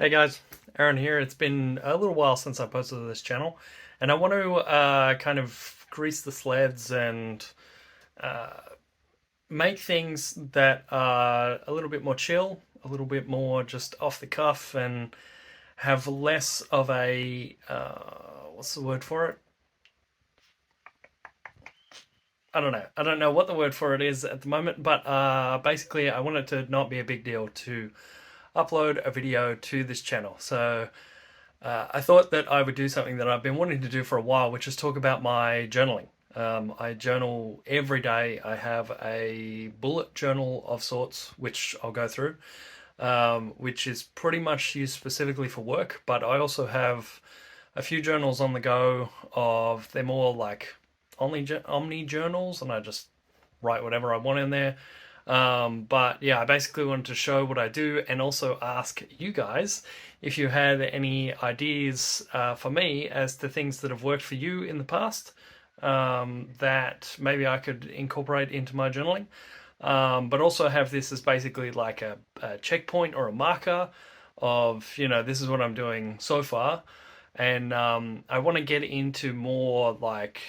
Hey guys, Aaron here. It's been a little while since I posted to this channel, and I want to kind of grease the sleds and uh, make things that are a little bit more chill, a little bit more just off the cuff, and have less of a what's the word for it? I don't know. I don't know what the word for it is at the moment, but basically, I want it to not be a big deal to upload a video to this channel. So I thought that I would do something that I've been wanting to do for a while, which is talk about my journaling. I journal every day. I have a bullet journal of sorts, which I'll go through, which is pretty much used specifically for work. But I also have a few journals on the go of they're more like omni journals, and I just write whatever I want in there. But yeah, I basically wanted to show what I do and also ask you guys if you had any ideas for me as to things that have worked for you in the past that maybe I could incorporate into my journaling. But also have this as basically like a checkpoint or a marker of, this is what I'm doing so far. And I want to get into more like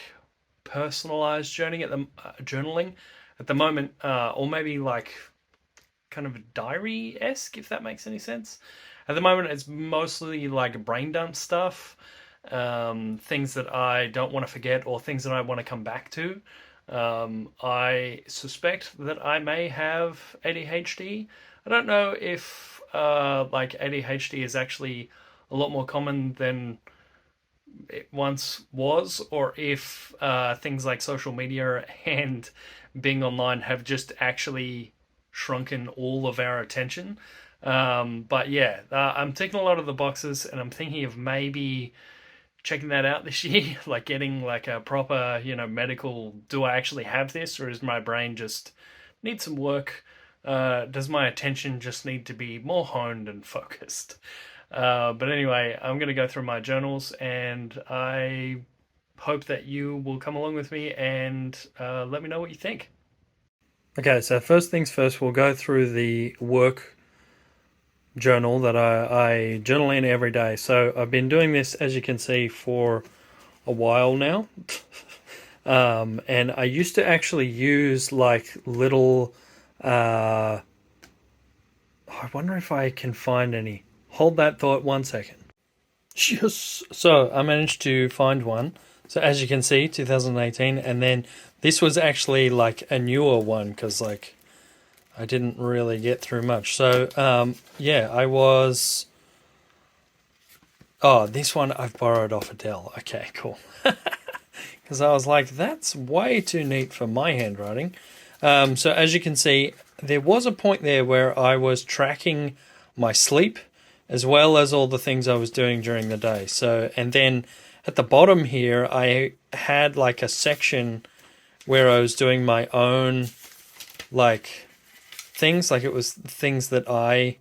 personalized journaling at the moment, or maybe like kind of diary esque, if that makes any sense. At the moment, it's mostly like brain dump stuff, things that I don't want to forget or things that I want to come back to. I suspect that I may have ADHD. I don't know if like ADHD is actually a lot more common than it once was, or if things like social media and being online have just actually shrunken all of our attention. But yeah, I'm ticking a lot of the boxes, and I'm thinking of maybe checking that out this year, like getting like a proper, medical. Do I actually have this, or is my brain just need some work? Does my attention just need to be more honed and focused? But anyway, I'm going to go through my journals, and I hope that you will come along with me and let me know what you think. Okay, so first things first, we'll go through the work journal that I journal in every day. So I've been doing this, as you can see, for a while now. And I used to actually use like little. I wonder if I can find any. Hold that thought 1 second. So I managed to find one. So as you can see, 2018, and then this was actually like a newer one because like I didn't really get through much. So yeah, I was. Oh, this one I've borrowed off Adele. Okay, cool. Because I was like, that's way too neat for my handwriting. So as you can see, there was a point there where I was tracking my sleep as well as all the things I was doing during the day. So, and then at the bottom here, I had like a section where I was doing my own like things, like it was things that I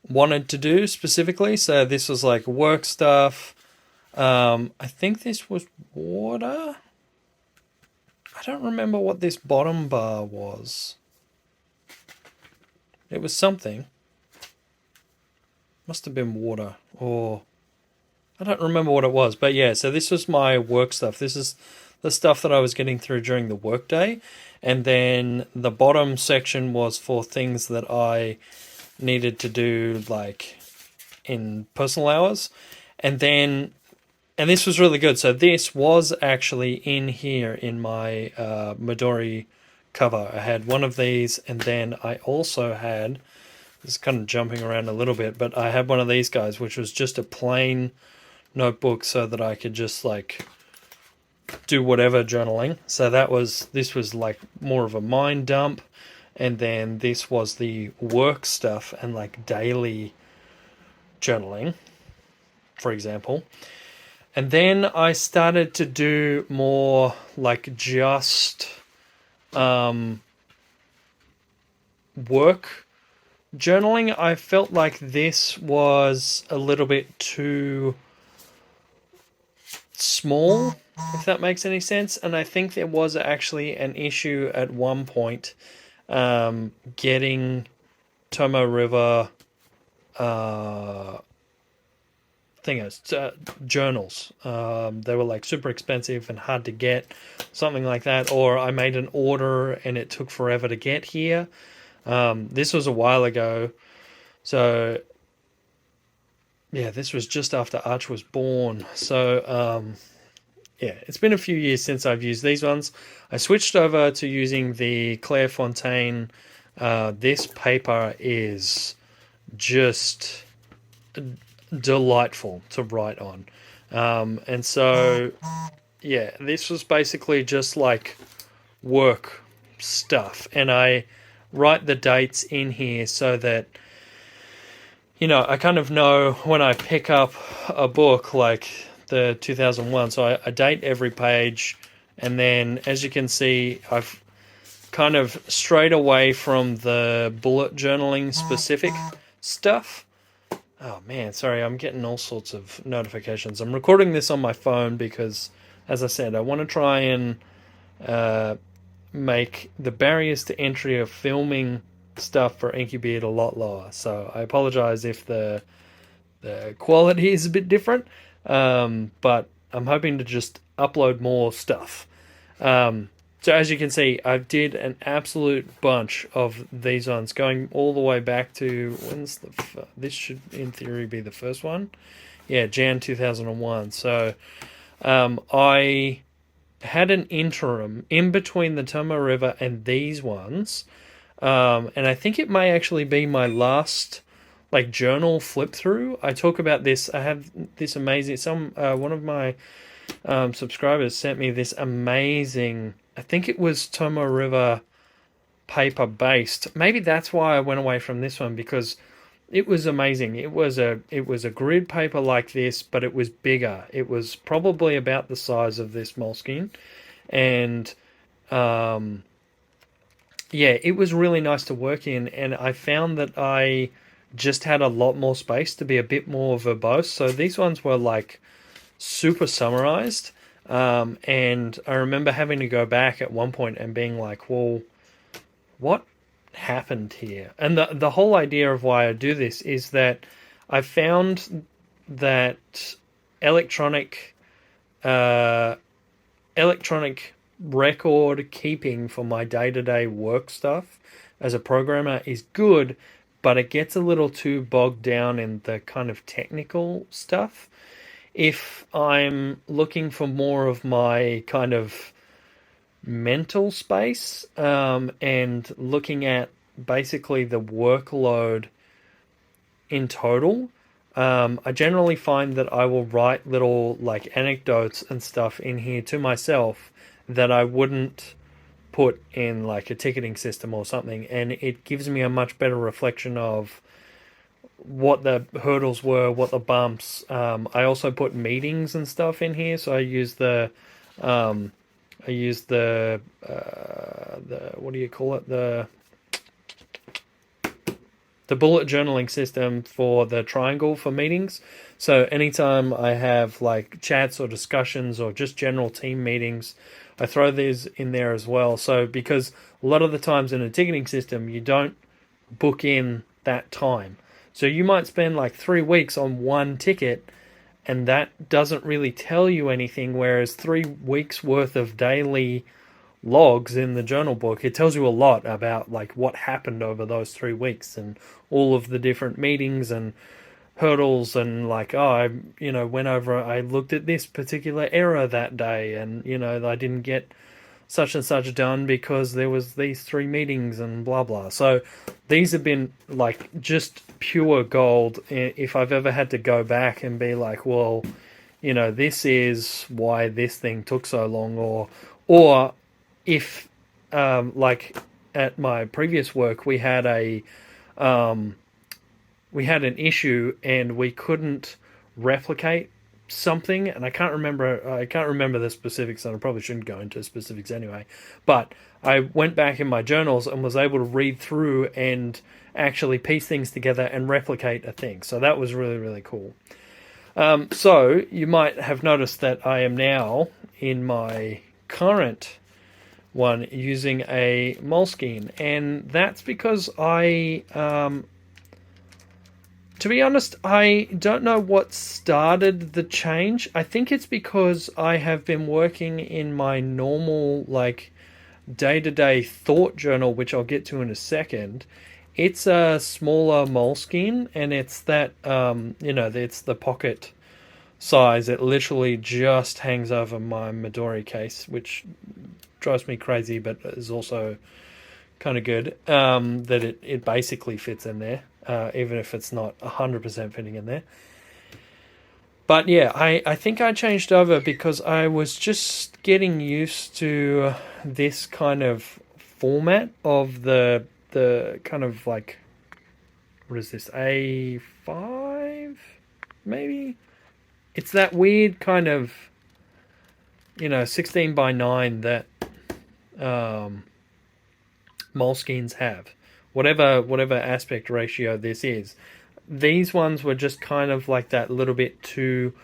wanted to do specifically. So this was like work stuff. I think this was water. I don't remember what this bottom bar was. It was something. Must have been water, or I don't remember what it was. But yeah, so this was my work stuff. This is the stuff that I was getting through during the workday. And then the bottom section was for things that I needed to do like in personal hours. And then, and this was really good. So this was actually in here in my Midori cover. I had one of these, and then I also had, this is kind of jumping around a little bit, but I had one of these guys, which was just a plain notebook so that I could just like do whatever journaling. So this was like more of a mind dump, and then this was the work stuff and like daily journaling, for example. And then I started to do more like just work journaling. I felt like this was a little bit too small, if that makes any sense. And I think there was actually an issue at one point getting Tomo River journals. They were like super expensive and hard to get, something like that. Or I made an order and it took forever to get here. This was a while ago, so yeah, this was just after Arch was born. So yeah, it's been a few years since I've used these ones. I switched over to using the Clairefontaine. This paper is just delightful to write on. And so, yeah, this was basically just like work stuff. And I write the dates in here so that, I kind of know when I pick up a book like the 2001. So I date every page. And then, as you can see, I've kind of strayed away from the bullet journaling specific stuff. Oh man, sorry, I'm getting all sorts of notifications. I'm recording this on my phone because, as I said, I want to try and make the barriers to entry of filming stuff for Incubeard a lot lower. So I apologize if the quality is a bit different, but I'm hoping to just upload more stuff. So as you can see, I did an absolute bunch of these ones, going all the way back to this should in theory be the first one. Yeah, Jan 2001. So I had an interim in between the Tomo River and these ones, and I think it may actually be my last like journal flip through. I talk about this. I have this amazing. One of my subscribers sent me this amazing. I think it was Tomo River paper based. Maybe that's why I went away from this one, because it was amazing. It was a grid paper like this, but it was bigger. It was probably about the size of this Moleskine, and yeah, it was really nice to work in. And I found that I just had a lot more space to be a bit more verbose. So these ones were like super summarized. And I remember having to go back at one point and being like, well, what happened here? And the whole idea of why I do this is that I found that electronic record keeping for my day-to-day work stuff as a programmer is good, but it gets a little too bogged down in the kind of technical stuff. If I'm looking for more of my kind of mental space, and looking at basically the workload in total, I generally find that I will write little like anecdotes and stuff in here to myself that I wouldn't put in like a ticketing system or something, and it gives me a much better reflection of what the hurdles were, what the bumps. I also put meetings and stuff in here, so I use the what do you call it, the bullet journaling system for the triangle for meetings. So anytime I have like chats or discussions or just general team meetings, I throw these in there as well. So because a lot of the times in a ticketing system, you don't book in that time. So you might spend like 3 weeks on one ticket, and that doesn't really tell you anything, whereas 3 weeks worth of daily logs in the journal book, it tells you a lot about like what happened over those 3 weeks and all of the different meetings and hurdles, and like, I went over, I looked at this particular error that day, and I didn't get such and such done because there was these 3 meetings and blah blah. So these have been like just pure gold. If I've ever had to go back and be like, well, this is why this thing took so long, or if like at my previous work we had an issue and we couldn't replicate something, and I can't remember the specifics, and I probably shouldn't go into specifics anyway, but I went back in my journals and was able to read through and actually piece things together and replicate a thing. So that was really, really cool. So you might have noticed that I am now in my current one using a Moleskine, and that's because I To be honest, I don't know what started the change. I think it's because I have been working in my normal, like, day-to-day thought journal, which I'll get to in a second. It's a smaller Moleskine, and it's that, it's the pocket size. It literally just hangs over my Midori case, which drives me crazy, but is also kind of good, that it basically fits in there, even if it's not 100% fitting in there. But yeah, I think I changed over because I was just getting used to this kind of format of the kind of like, what is this, A5 maybe? It's that weird kind of, 16 by 9 that Moleskines have. Whatever aspect ratio this is. These ones were just kind of like that little bit too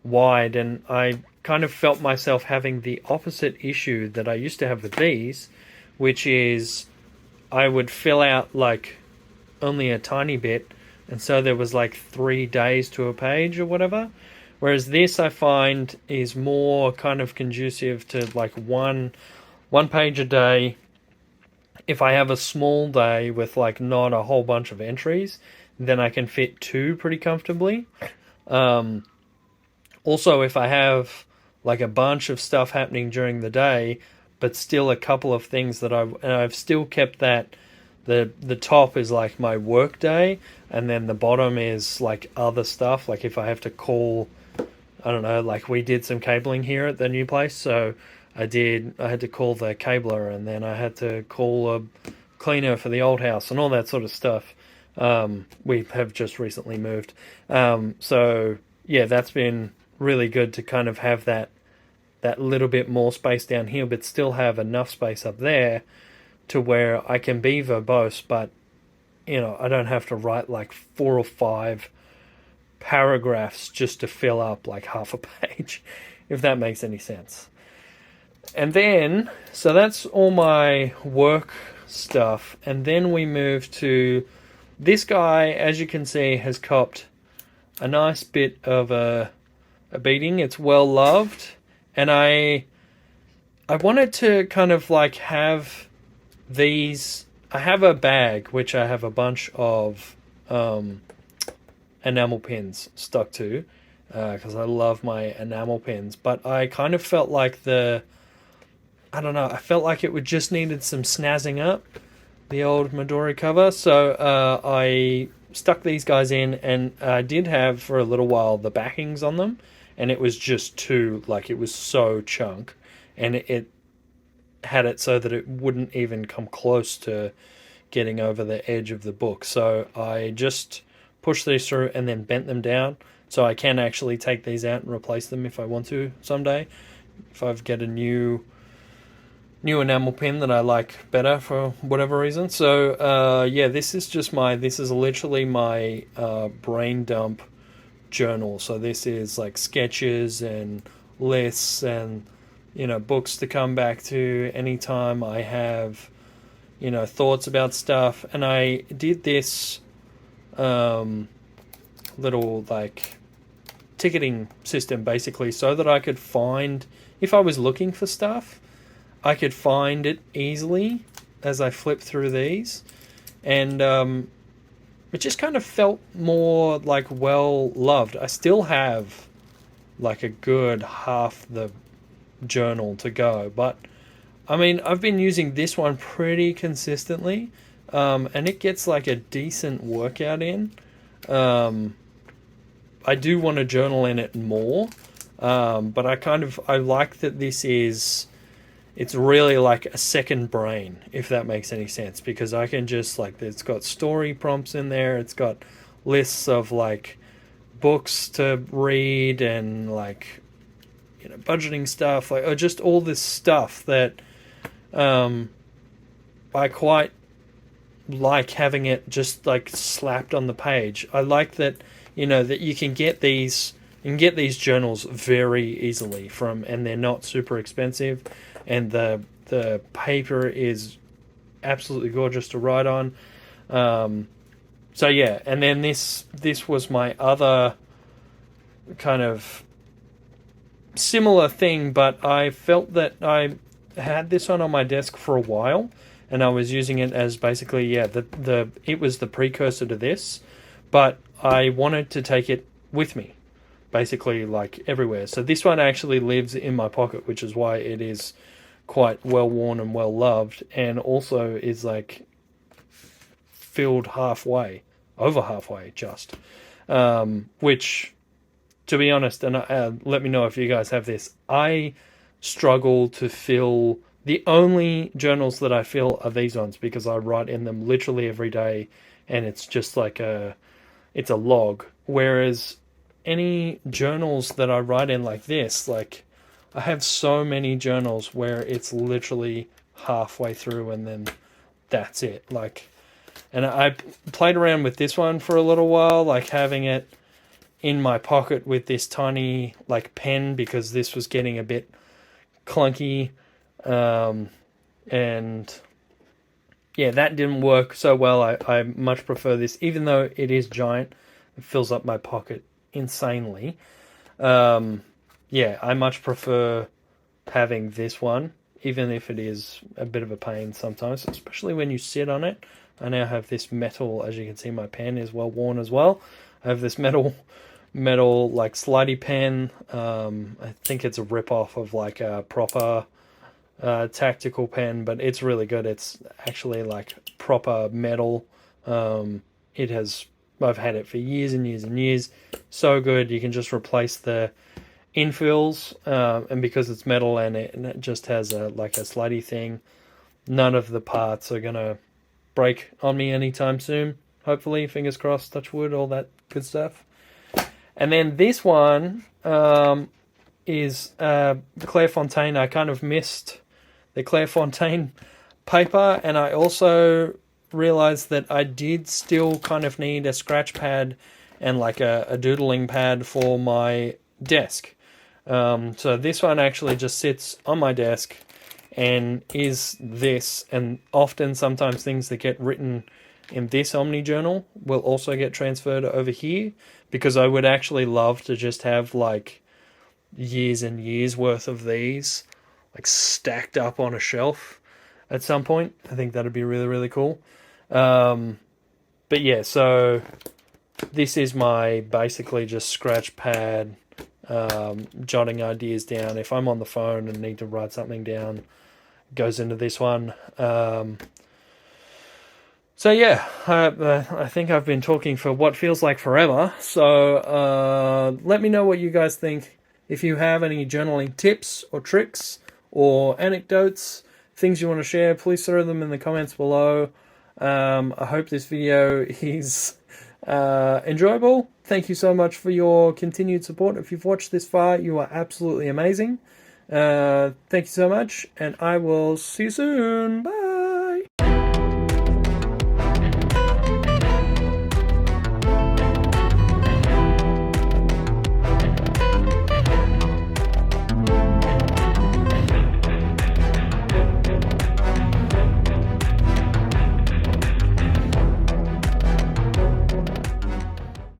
wide, and I kind of felt myself having the opposite issue that I used to have with these, which is I would fill out like only a tiny bit, and so there was like 3 days to a page or whatever. Whereas this, I find, is more kind of conducive to like one page a day. If I have a small day with like not a whole bunch of entries, then I can fit 2 pretty comfortably. Also, if I have like a bunch of stuff happening during the day, but still a couple of things that I've still kept that the top is like my work day, and then the bottom is like other stuff. Like if I have to call, I don't know, like we did some cabling here at the new place, so I had to call the cabler, and then I had to call a cleaner for the old house and all that sort of stuff. We have just recently moved. So yeah, that's been really good to kind of have that little bit more space down here, but still have enough space up there to where I can be verbose, but I don't have to write like 4 or 5 paragraphs just to fill up like half a page, if that makes any sense. And then, so that's all my work stuff. And then we move to this guy, as you can see, has copped a nice bit of a beating. It's well loved. And I wanted to kind of like have these. I have a bag, which I have a bunch of enamel pins stuck to, because I love my enamel pins. But I kind of felt like I felt like it would just needed some snazzing up, the old Midori cover. So I stuck these guys in, and I did have for a little while the backings on them, and it was just too, like, it was so chunk, and it had it so that it wouldn't even come close to getting over the edge of the book. So I just pushed these through and then bent them down, so I can actually take these out and replace them if I want to someday, if I get a new enamel pin that I like better for whatever reason. So yeah, this is literally my brain dump journal. So this is like sketches and lists and books to come back to anytime I have thoughts about stuff. And I did this little like ticketing system basically, so that I could find, if I was looking for stuff, I could find it easily as I flip through these. And it just kind of felt more like well loved. I still have like a good half the journal to go, but I mean, I've been using this one pretty consistently, and it gets like a decent workout in. I do want to journal in it more, but I like that it's really like a second brain, if that makes any sense, because I can just like, it's got story prompts in there, it's got lists of like books to read and like budgeting stuff, like, or just all this stuff that I quite like having it just like slapped on the page. I like that that you can get these journals very easily and they're not super expensive. And the paper is absolutely gorgeous to write on. So yeah, and then this was my other kind of similar thing, but I felt that I had this on my desk for a while, and I was using it as basically, yeah, it was the precursor to this, but I wanted to take it with me, basically, like everywhere. So this one actually lives in my pocket, which is why it is quite well worn and well loved, and also is like filled halfway, over halfway, just, which, to be honest, and let me know if you guys have this, I struggle to fill. The only journals that I fill are these ones because I write in them literally every day, and it's just like it's a log. Whereas any journals that I write in like this, like I have so many journals where it's literally halfway through and then that's it. Like, and I played around with this one for a little while, like having it in my pocket with this tiny like pen because this was getting a bit clunky, and yeah, that didn't work so well. I much prefer this, even though it is giant. It fills up my pocket insanely. Yeah, I much prefer having this one, even if it is a bit of a pain sometimes, especially when you sit on it. I now have this metal, as you can see, my pen is well worn as well. I have this metal like slidey pen. I think it's a rip-off of like a proper tactical pen, but it's really good. It's actually like proper metal. It has, I've had it for years and years and years. So good. You can just replace the infills, and because it's metal and it just has a like a slidey thing, none of the parts are gonna break on me anytime soon. Hopefully, fingers crossed, touch wood, all that good stuff. And then this one is Clairefontaine. I kind of missed the Clairefontaine paper, and I also realized that I did still kind of need a scratch pad and like a doodling pad for my desk. So this one actually just sits on my desk and is this, and often sometimes things that get written in this Omni journal will also get transferred over here, because I would actually love to just have like years and years worth of these like stacked up on a shelf at some point. I think that'd be really, really cool. But yeah, so this is my basically just scratch pad, jotting ideas down. If I'm on the phone and need to write something down, goes into this one. So yeah, I think I've been talking for what feels like forever. So let me know what you guys think. If you have any journaling tips or tricks or anecdotes, things you want to share, please throw them in the comments below. I hope this video is enjoyable. Thank you so much for your continued support. If you've watched this far, you are absolutely amazing. Thank you so much, and I will see you soon. Bye.